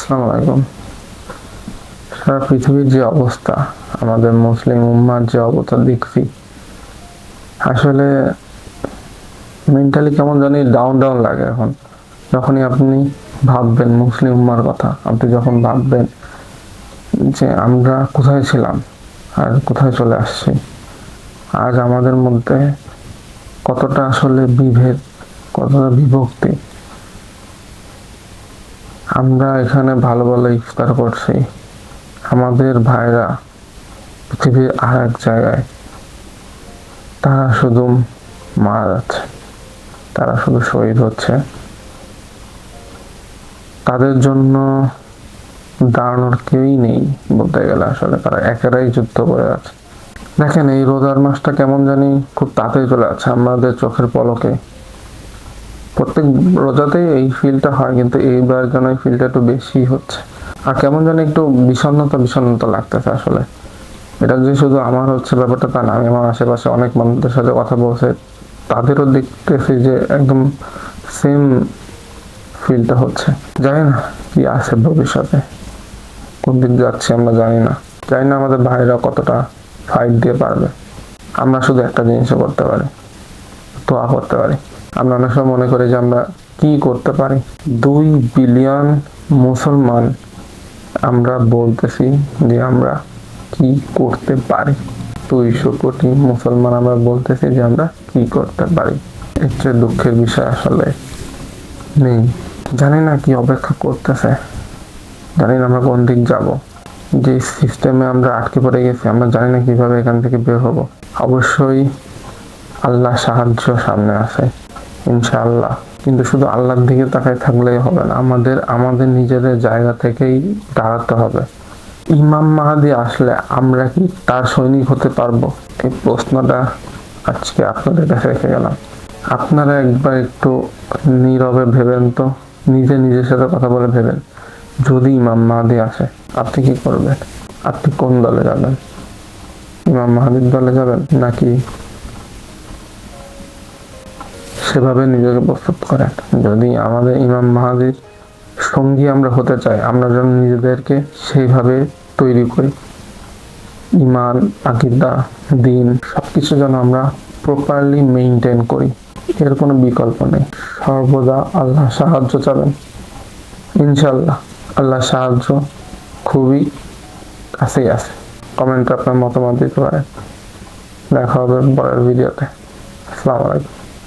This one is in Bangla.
আসসালামু আলাইকুম। সারা পৃথিবীর যে অবস্থা, আমাদের মুসলিম উম্মার যে অবস্থা দেখছি, আসলে মেন্টালি কেমন জানি ডাউন ডাউন লাগে। এখন যখনই আপনি ভাববেন মুসলিম উম্মার কথা, আপনি যখন ভাববেন যে আমরা কোথায় ছিলাম আর কোথায় চলে আসছি, আজ আমাদের মধ্যে কতটা আসলে বিভেদ, কতটা বিভক্তি। আমরা এখানে ভালো ভালো ইফতার করছি, আমাদের ভাইরা পৃথিবীর আর এক জায়গায়, তারা শুধু মারা যাচ্ছে, তারা শুধু শহীদ হচ্ছে। তাদের জন্য দাঁড়ানোর কেউই নেই বলতে গেলে। আসলে তারা একেরাই যুদ্ধ করে আছে। দেখেন, এই রোজার মাসটা কেমন জানি খুব তাড়াতাড়ি চলে যাচ্ছে আমাদের চোখের পলকে। প্রত্যেক রোজাতেই এই ফিলটা হয়, কিন্তু এইবার যেন এই ফিলটা একটু বেশি হচ্ছে। আর কেমন জানি একটু বিষণ্ণতা বিষণ্ণতা লাগতেছে আসলে। এটা যে শুধু আমার হচ্ছে ব্যাপারটা তা না, আমি আমার আশেপাশে অনেক মানুষদের সাথে কথা বলছে, তাদেরও দেখতেছি যে একদম সেম ফিলটা হচ্ছে। জানি না কি আছে ভবিষ্যতে, কোন দিক যাচ্ছে আমরা জানি না। জানি না আমাদের ভাইরা কতটা ফাইট দিয়ে পারবে। আমরা শুধু একটা জিনিসও করতে পারি, দোয়া করতে পারি। আমরা অনেক সময় মনে করি যে আমরা কি করতে পারি। 2 বিলিয়ন মুসলমান আমরা বলতেছি যে আমরা কি করতে পারি। 200 কোটি মুসলমান আমরা বলতেছি যে আমরা কি করতে পারি। এর চেয়ে দুঃখের বিষয় আসলে নেই। জানি না কি অপেক্ষা করতেছে, জানি না আমরা কোন দিক যাব। যে সিস্টেমে আমরা আটকে পড়ে গেছি, আমরা জানি না কিভাবে এখান থেকে বের হব। অবশ্যই আল্লাহ সাহায্য সামনে আছে, ইনশাআল্লাহ। কিন্তু শুধু আল্লাহর দিকে তাকায় থাকলেই হবে না, আমাদের নিজেদের জায়গা থেকেই দাঁড়াতে হবে। ইমাম মাহাদি আসলে আমরা কি তার সৈনিক হতে পারবো? এই প্রশ্নটা আজকে আপনাদের কাছে রেখে গেলাম। আপনারা একবার একটু নীরবে ভেবেন তো, নিজের সাথে কথা বলে ভেবেন, যদি ইমাম মাহাদি আসে আপনি কি করবেন? আপনি কোন দলে যাবেন? ইমাম মাহাদির দলে যাবেন, নাকি সেভাবে নিজেকে প্রস্তুত করেন? যদি আমাদের ইমাম মাহাদির সঙ্গী আমরা হতে চাই, আমরা যেন নিজেদেরকে সেইভাবে তৈরি করি। ইমান, আকীদা, দিন সবকিছু যেন আমরা প্রপারলি মেইনটেইন করি। এর কোনো বিকল্প নেই। সর্বদা আল্লাহ সাহায্য চাবেন, ইনশাল্লাহ আল্লাহ সাহায্য খুবই কাছেই আছে। কমেন্টে আপনার মতামত দিতে পারেন। দেখা হবে পরের ভিডিওতে। আসসালামু আলাইকুম।